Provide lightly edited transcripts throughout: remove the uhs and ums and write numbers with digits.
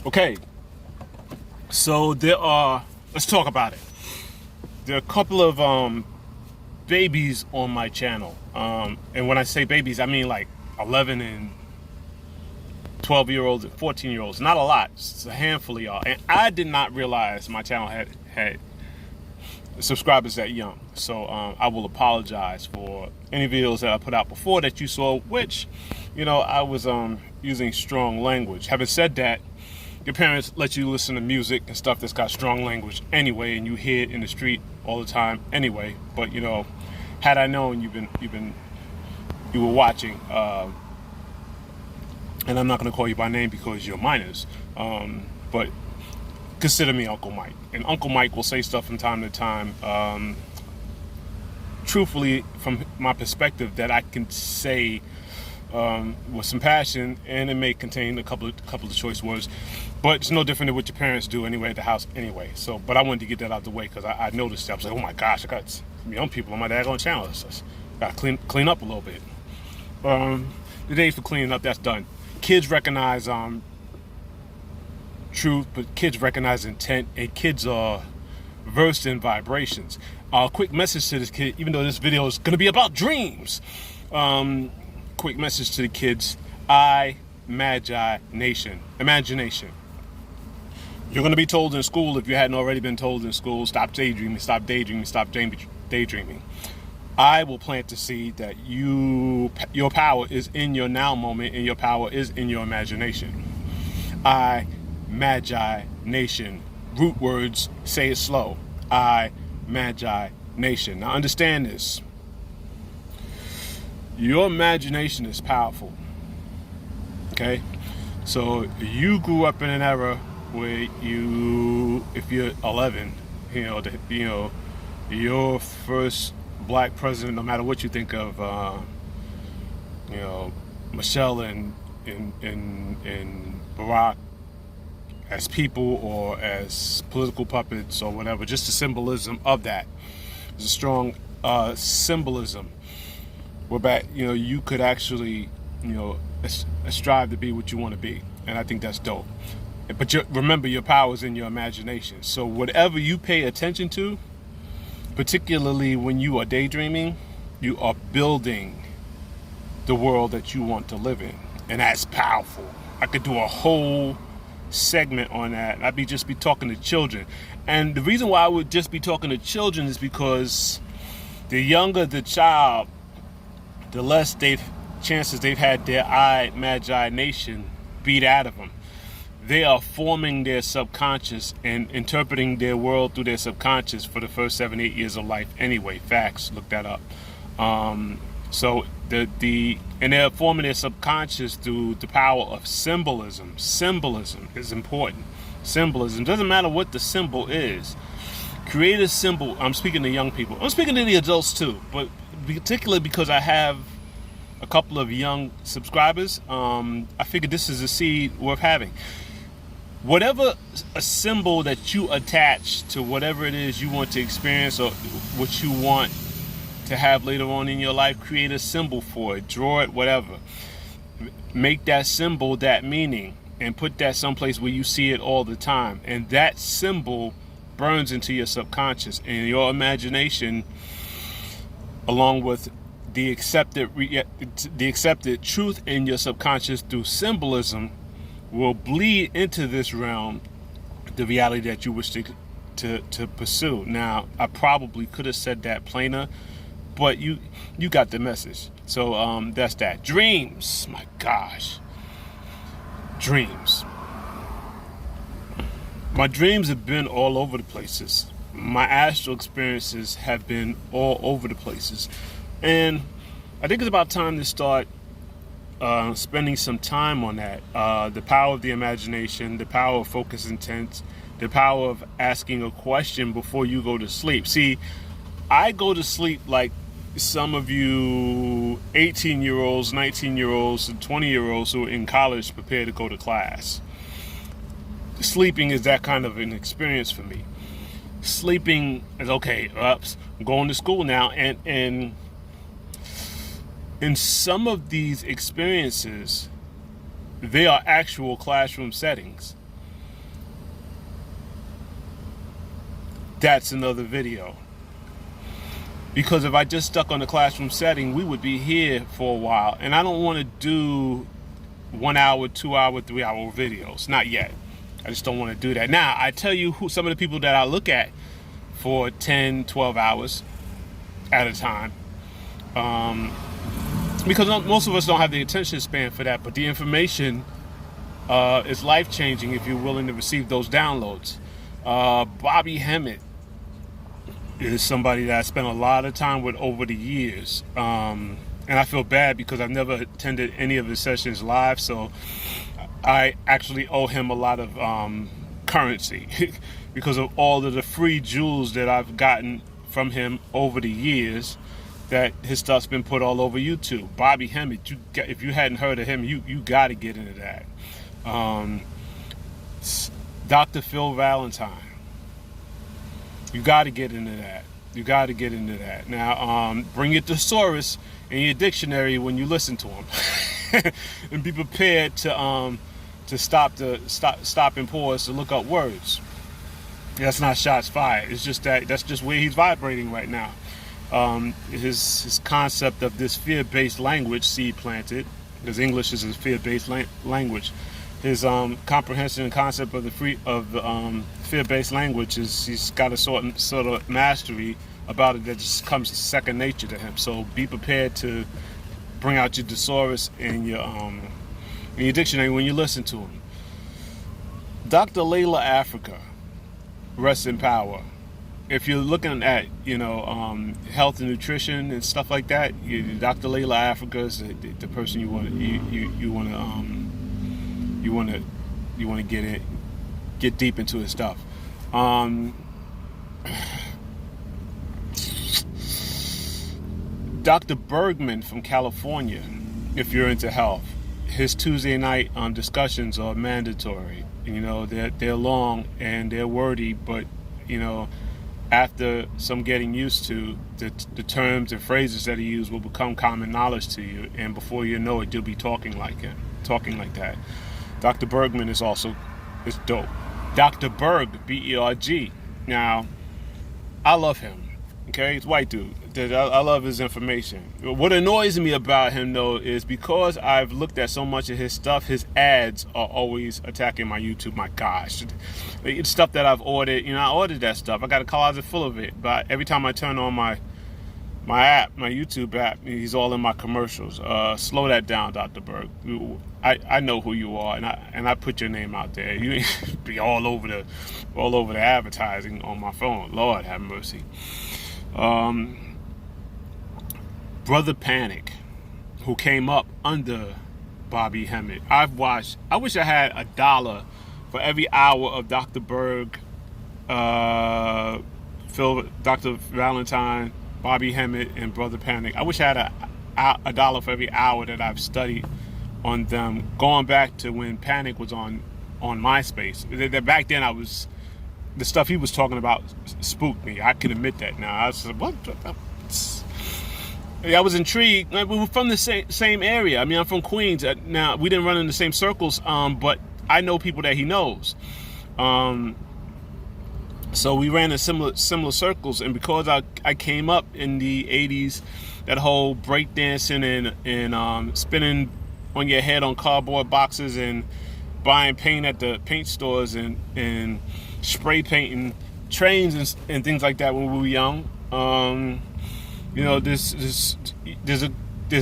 Okay, so let's talk about it. There are a couple of babies on my channel. And when I say babies, I mean like 11 and 12-year-olds and 14-year-olds. Not a lot, it's a handful of y'all. And I did not realize my channel had subscribers that young. So I will apologize for any videos that I put out before that you saw, which, I was using strong language. Having said that, your parents let you listen to music and stuff that's got strong language anyway, and you hear it in the street all the time anyway. But had I known you were watching, and I'm not going to call you by name because you're minors, but consider me Uncle Mike. And Uncle Mike will say stuff from time to time, truthfully, from my perspective, that I can say with some passion, and it may contain a couple of choice words, but it's no different than what your parents do anyway at the house anyway. So, but I wanted to get that out of the way because I noticed that. I was like, oh my gosh, I got some young people on my daggone channel. So got to clean up a little bit. The day for cleaning up, that's done. Kids recognize truth, but kids recognize intent, and kids are versed in vibrations. Quick message to this kid, even though this video is going to be about dreams. Quick message to the kids: magi nation, imagination. You're going to be told in school, if you hadn't already been told in school, stop daydreaming, stop daydreaming, stop daydreaming. I will plant the seed that your power is in your now moment, and your power is in your imagination. Magi nation. Root words, say it slow. Magi nation. Now understand this. Your imagination is powerful. Okay? So you grew up in an era where if you're 11, your first black president, no matter what you think of, Michelle and Barack as people or as political puppets or whatever, just the symbolism of that. There's a strong symbolism whereby, you could actually, strive to be what you want to be. And I think that's dope. But remember, your power is in your imagination. So whatever you pay attention to, particularly when you are daydreaming, you are building the world that you want to live in. And that's powerful. I could do a whole segment on that. I'd just be talking to children. And the reason why I would just be talking to children is because the younger the child, the less chances they've had their imagination beat out of them. They are forming their subconscious and interpreting their world through their subconscious for the first 7-8 years of life anyway. Facts, look that up. So and they're forming their subconscious through the power of symbolism. Symbolism is important. Symbolism, doesn't matter what the symbol is. Create a symbol. I'm speaking to young people. I'm speaking to the adults too, but particularly because I have a couple of young subscribers, I figured this is a seed worth having. Whatever a symbol that you attach to whatever it is you want to experience or what you want to have later on in your life, create a symbol for it, draw it, whatever. Make that symbol that meaning and put that someplace where you see it all the time. And that symbol burns into your subconscious, and your imagination, along with the accepted truth in your subconscious through symbolism, will bleed into this realm, the reality that you wish to pursue. Now, I probably could have said that plainer, but you got the message. So that's that. Dreams, my gosh, dreams. My dreams have been all over the places. My astral experiences have been all over the places, and I think it's about time to start spending some time on that. The power of the imagination, the power of focus intent, the power of asking a question before you go to sleep. See, I go to sleep like some of you 18-year-olds, 19-year-olds, and 20-year-olds who are in college prepare to go to class. Sleeping is that kind of an experience for me. Sleeping is okay. I'm going to school now, and in some of these experiences, they are actual classroom settings. that's another video. Because if I just stuck on the classroom setting, we would be here for a while. And I don't want to do 1 hour, 2 hour, 3 hour videos. Not yet. I just don't want to do that. Now, I tell you who some of the people that I look at for 10, 12 hours at a time. Because most of us don't have the attention span for that, but the information is life-changing if you're willing to receive those downloads. Bobby Hemmett is somebody that I spent a lot of time with over the years. And I feel bad because I've never attended any of his sessions live, so I actually owe him a lot of currency because of all of the free jewels that I've gotten from him over the years. That his stuff's been put all over YouTube. Bobby Hemmett, if you hadn't heard of him, you got to get into that. Dr. Phil Valentine, you got to get into that. You got to get into that. Now, bring your thesaurus and your dictionary when you listen to him, and be prepared to stop and pause to look up words. That's not shots fired. It's just that's just where he's vibrating right now. His concept of this fear-based language seed planted, because English is a fear-based language. His comprehension and concept of the fear-based language is he's got a sort of mastery about it that just comes second nature to him. So be prepared to bring out your thesaurus and your dictionary when you listen to him. Dr. Layla Africa, rest in power. If you're looking at, health and nutrition and stuff like that, Dr. Layla Africa is the person you want to get deep into his stuff. Dr. Bergman from California, if you're into health, his Tuesday night discussions are mandatory. They're long and they're wordy, but after some getting used to, the terms and phrases that he used will become common knowledge to you, and before you know it, you'll be talking like that. Dr. Bergman is dope. Dr. Berg, B-E-R-G. Now, I love him. Okay, he's a white dude. I love his information. What annoys me about him, though, is because I've looked at so much of his stuff, his ads are always attacking my YouTube. My gosh. It's stuff that I've ordered. I ordered that stuff. I got a closet full of it. But every time I turn on my app, my YouTube app, he's all in my commercials. Slow that down, Dr. Berg. I know who you are, and I put your name out there. You be all over the advertising on my phone. Lord have mercy. Brother Panic, who came up under Bobby Hemmett. I wish I had $1 for every hour of Dr. Berg, Dr. Valentine, Bobby Hemmett, and Brother Panic. I wish I had $1 for every hour that I've studied on them, going back to when Panic was on MySpace. Back then, the stuff he was talking about spooked me. I can admit that now. I was like, what? I was intrigued. We were from the same area. I mean, I'm from Queens. Now, we didn't run in the same circles, but I know people that he knows. So we ran in similar circles, and because I came up in the 80s, that whole breakdancing and spinning on your head on cardboard boxes and buying paint at the paint stores and spray painting trains and things like that when we were young. There's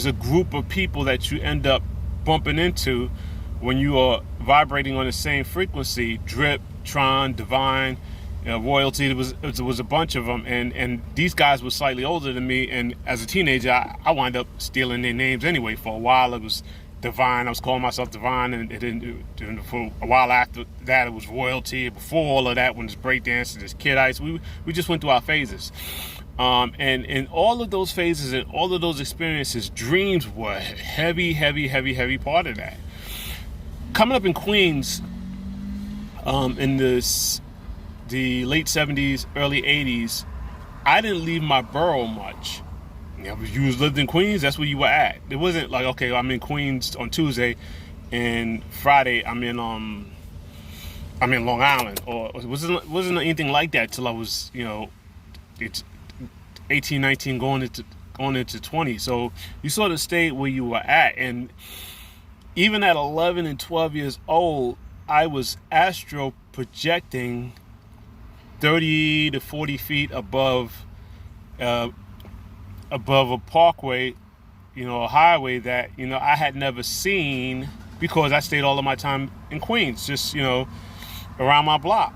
a group of people that you end up bumping into when you are vibrating on the same frequency. Drip, Tron, Divine, Royalty. There was a bunch of them, and these guys were slightly older than me. And as a teenager, I wound up stealing their names anyway. For a while, it was Divine. I was calling myself Divine, and then for a while after that, it was Royalty. Before all of that, when it's breakdancing, it's Kid Ice. We just went through our phases. And in all of those phases and all of those experiences, dreams were a heavy part of that. Coming up in Queens, in the late 70s, early 80s, I didn't leave my borough much. You lived in Queens, that's where you were at. It wasn't like, okay, I'm in Queens on Tuesday, and Friday I'm in I mean, Long Island, or wasn't anything like that till I was, it's 18, 19, going into 20. So you sort of stayed where you were at, and even at 11 and 12 years old, I was astro projecting 30 to 40 feet uh, above a parkway, a highway that I had never seen because I stayed all of my time in Queens, just around my block,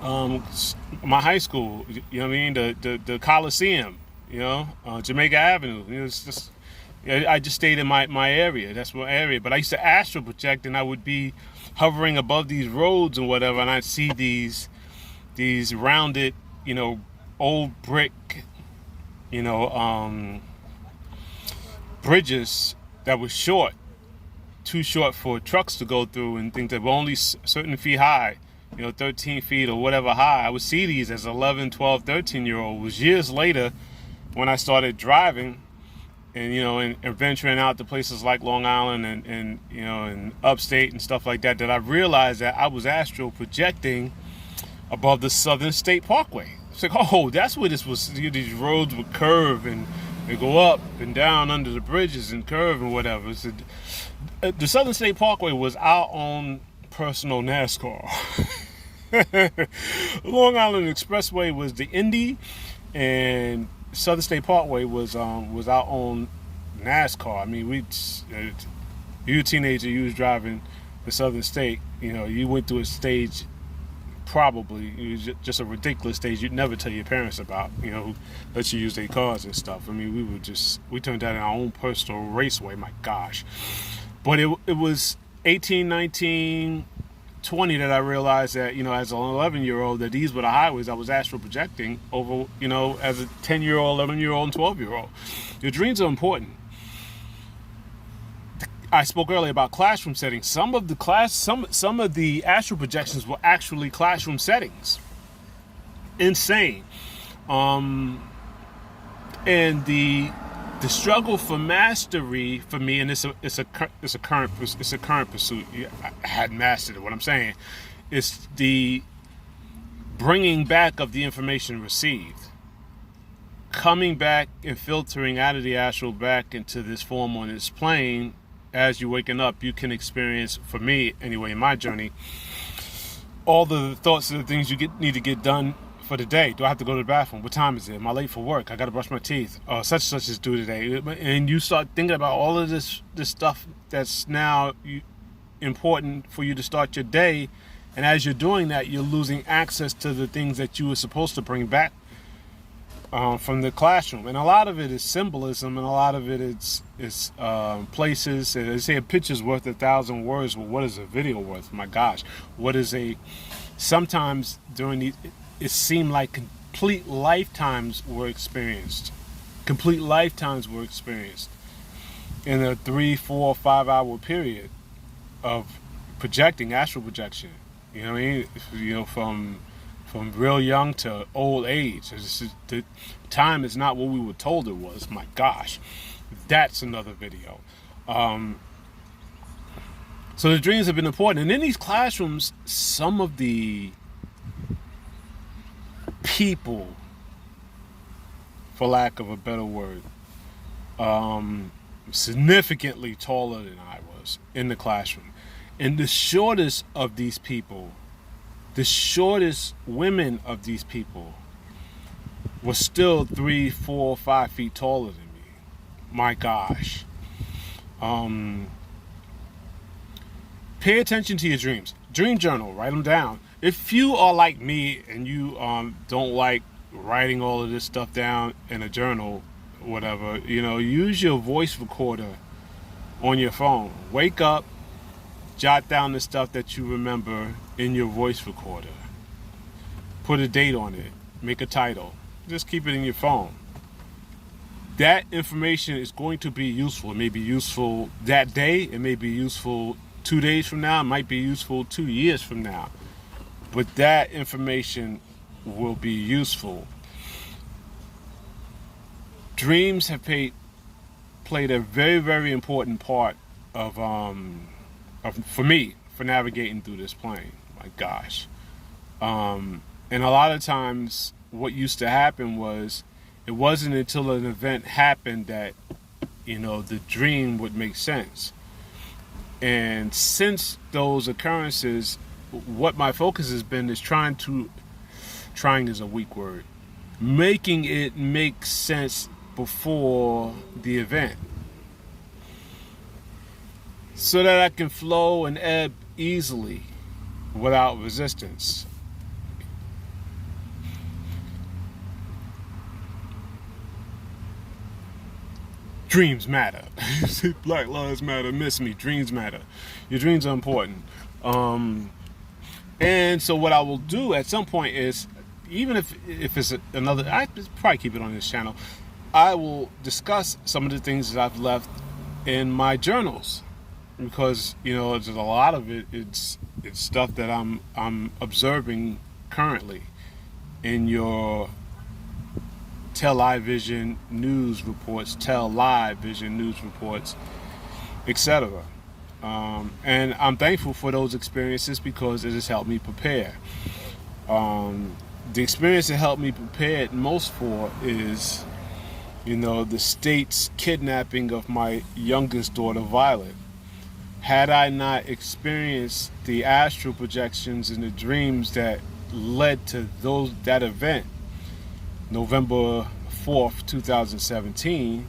my high school. You know what I mean? The Coliseum, Jamaica Avenue. It's just I just stayed in my area. That's my area. But I used to astral project, and I would be hovering above these roads and whatever, and I'd see these rounded, old brick, bridges that were too short for trucks to go through, and things that were only certain feet high, 13 feet or whatever high. I would see these as 11, 12, 13-year-old. It was years later when I started driving and venturing out to places like Long Island and upstate and stuff like that I realized that I was astral projecting above the Southern State Parkway. It's like, oh, that's where this was. These roads would curve and they go up and down under the bridges and curve and whatever. So, the Southern State Parkway was our own personal NASCAR. Long Island Expressway was the Indy, and Southern State Parkway was our own NASCAR. I mean, you a teenager, you was driving the Southern State. You went through a stage. Probably it was just a ridiculous stage you'd never tell your parents about, who let you use their cars and stuff. I mean, we turned that in our own personal raceway. My gosh. But it was 18, 19, 20 that I realized that, as an 11-year-old, that these were the highways I was astral projecting over, as a 10-year-old, 11-year-old, and 12-year-old. Your dreams are important. I spoke earlier about classroom settings. Some of the astral projections were actually classroom settings. Insane. And the struggle for mastery for me, and it's a current pursuit. I hadn't mastered it. What I'm saying is the bringing back of the information received, coming back and filtering out of the astral back into this form on this plane. As you're waking up, you can experience, for me anyway, in my journey, all the thoughts of the things you need to get done for the day. Do I have to go to the bathroom? What time is it? Am I late for work? I got to brush my teeth. Such and such is due today. And you start thinking about all of this stuff that's now important for you to start your day. And as you're doing that, you're losing access to the things that you were supposed to bring back from the classroom. And a lot of it is symbolism, and a lot of it is places. They say a picture's worth 1,000 words. Well, what is a video worth? My gosh. Sometimes during these, it seemed like complete lifetimes were experienced in a 3, 4, 5 hour period of astral projection. You know what I mean? From real young to old age. The time is not what we were told it was. My gosh. That's another video. So the dreams have been important. And in these classrooms, some of the people, for lack of a better word, significantly taller than I was in the classroom. And the shortest of these people, the shortest women of these people, was still 3, 4, 5 feet taller than me. My gosh. Pay attention to your dreams. Dream journal. Write them down. If you are like me and you don't like writing all of this stuff down in a journal, whatever, use your voice recorder on your phone. Wake up, jot down the stuff that you remember in your voice recorder. Put a date on it. Make a title. Just keep it in your phone. That information is going to be useful. It may be useful that day. It may be useful 2 days from now. It might be useful 2 years from now. But that information will be useful. Dreams have played a very, very important part of for me, for navigating through this plane. My gosh. And a lot of times what used to happen was it wasn't until an event happened that, the dream would make sense. And since those occurrences, what my focus has been is trying is a weak word, making it make sense before the event, so that I can flow and ebb easily without resistance. Dreams matter. Black Lives Matter, miss me. Dreams matter. Your dreams are important. And so what I will do at some point is, even if it's another, I probably keep it on this channel, I will discuss some of the things that I've left in my journals, because there's a lot of it. It's stuff that I'm observing currently in your television news reports, etc. And I'm thankful for those experiences because it has helped me prepare. The experience that helped me prepare most for is, the state's kidnapping of my youngest daughter, Violet. Had I not experienced the astral projections and the dreams that led to that event, November 4th, 2017,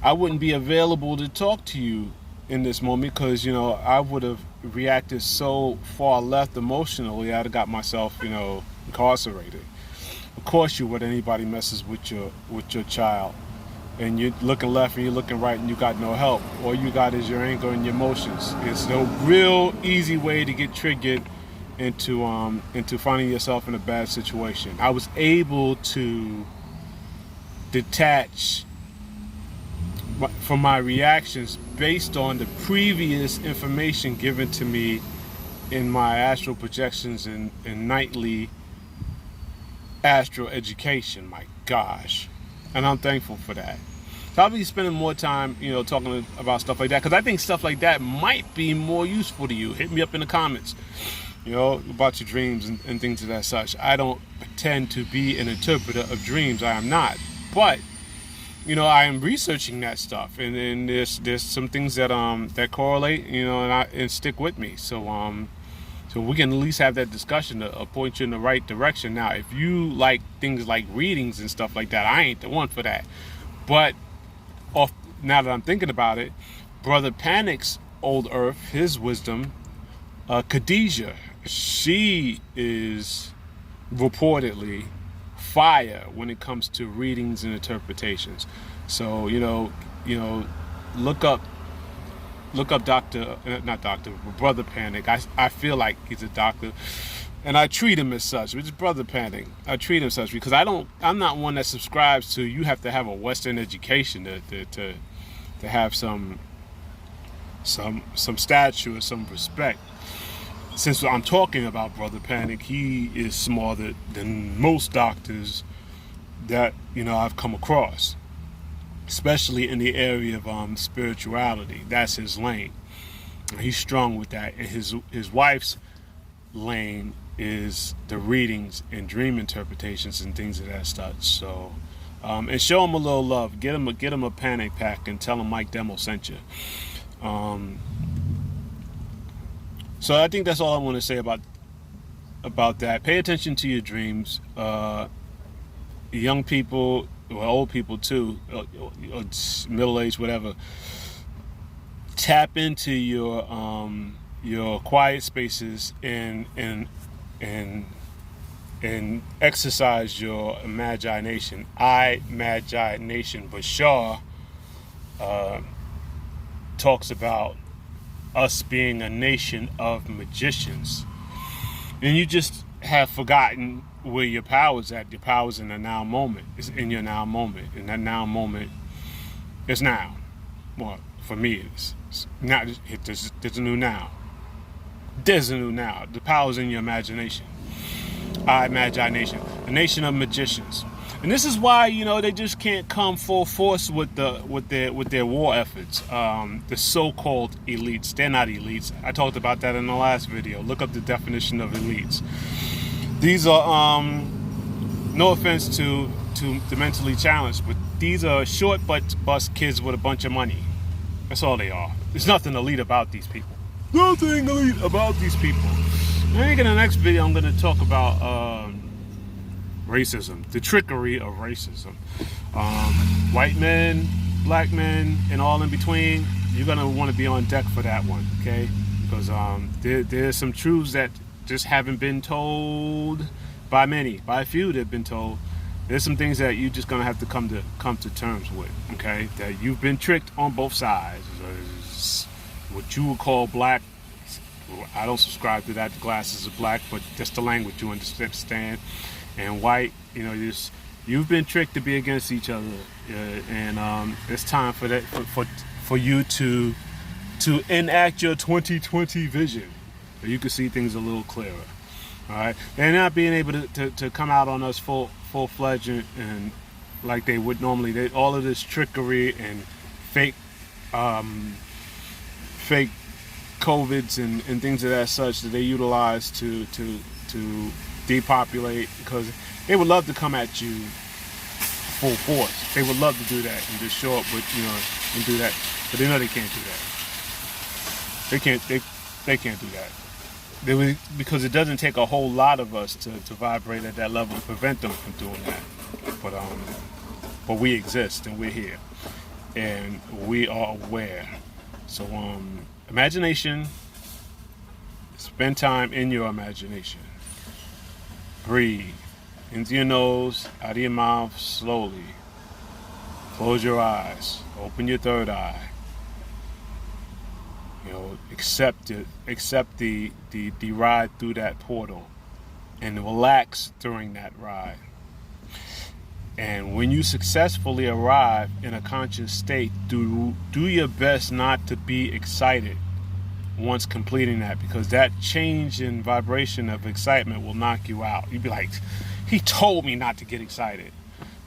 I wouldn't be available to talk to you in this moment, because I would have reacted so far left emotionally. I'd have got myself incarcerated. Of course you would. Anybody messes with your child, and you're looking left and you're looking right and you got no help. All you got is your anger and your emotions. It's a real easy way to get triggered into finding yourself in a bad situation. I was able to detach from my reactions based on the previous information given to me in my astral projections and nightly astral education. My gosh. And I'm thankful for that. So I'll be spending more time, talking about stuff like that, because I think stuff like that might be more useful to you. Hit me up in the comments, about your dreams and things of that such. I don't pretend to be an interpreter of dreams. I am not. But, I am researching that stuff, and there's some things that correlate, and stick with me. So we can at least have that discussion to point you in the right direction. Now, if you like things like readings and stuff like that, I ain't the one for that. But now that I'm thinking about it, Brother Panic's old earth, his wisdom, Khadijah, she is reportedly fire when it comes to readings and interpretations. So look up Brother Panic. I feel like he's a doctor, and I treat him as such. Which is Brother Panic. I treat him as such because I'm not one that subscribes to you have to have a Western education to have some stature or some respect. Since I'm talking about Brother Panic, he is smarter than most doctors that I've come across, especially in the area of spirituality. That's his lane. He's strong with that, and his wife's lane is the readings and dream interpretations and things of that such. So, and show him a little love. Get him a panic pack and tell him Mike Demo sent you. So I think that's all I want to say about that. Pay attention to your dreams. Young people, or old people too, or middle-aged, whatever. Tap into your quiet spaces and exercise your imagination. Imagination. Bashar talks about us being a nation of magicians, and you just have forgotten where your power's at. Your power's in the now moment. It's in your now moment, and that now moment is now. Well, for me, it's now. There's a new now. There's a new now. The power's in your imagination. Imagination, a nation of magicians. And this is why, they just can't come full force with their war efforts. The so-called elites, they're not elites. I talked about that in the last video. Look up the definition of elites. These are, no offense to the mentally challenged, but these are short but bus kids with a bunch of money. That's all they are. There's nothing elite about these people. Nothing elite about these people. I think in the next video I'm going to talk about racism, the trickery of racism. White men, black men, and all in between, you're going to want to be on deck for that one, okay? Because there's some truths that just haven't been told by many. By a few that have been told. There's some things that you're just going to have to come to terms with, okay? That you've been tricked on both sides. What you would call black, I don't subscribe to that, the glasses of black, but that's the language you understand. And white, you've been tricked to be against each other, and it's time for that for you to enact your 2020 vision, so you can see things a little clearer. All right, they're not being able to come out on us full-fledged and like they would normally. All of this trickery and fake COVIDs and things of that such that they utilize to depopulate, because they would love to come at you full force. They would love to do that and just show up with, and do that, but they know they can't do that. They can't do that. Because it doesn't take a whole lot of us to vibrate at that level to prevent them from doing that. But we exist and we're here and we are aware. So imagination. Spend time in your imagination. Breathe into your nose, out of your mouth slowly. Close your eyes. Open your third eye. Accept the ride through that portal, and relax during that ride. And when you successfully arrive in a conscious state, do your best not to be excited once completing that, because that change in vibration of excitement will knock you out. You'd be like, he told me not to get excited.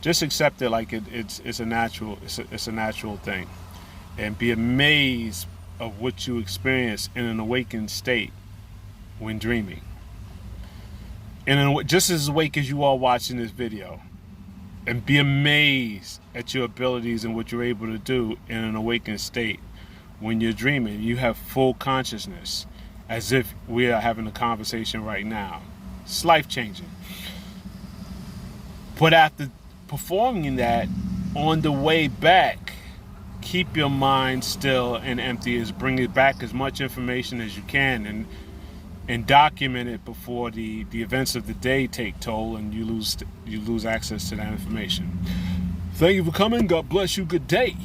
Just accept it like it's a natural thing, and be amazed of what you experience in an awakened state when dreaming. And just as awake as you are watching this video, and be amazed at your abilities and what you're able to do in an awakened state when you're dreaming. You have full consciousness, as if we are having a conversation right now. It's life-changing. But after performing that, on the way back, keep your mind still and empty. Bring it back as much information as you can, and document it before the events of the day take toll and you lose access to that information. Thank you for coming. God bless you. Good day.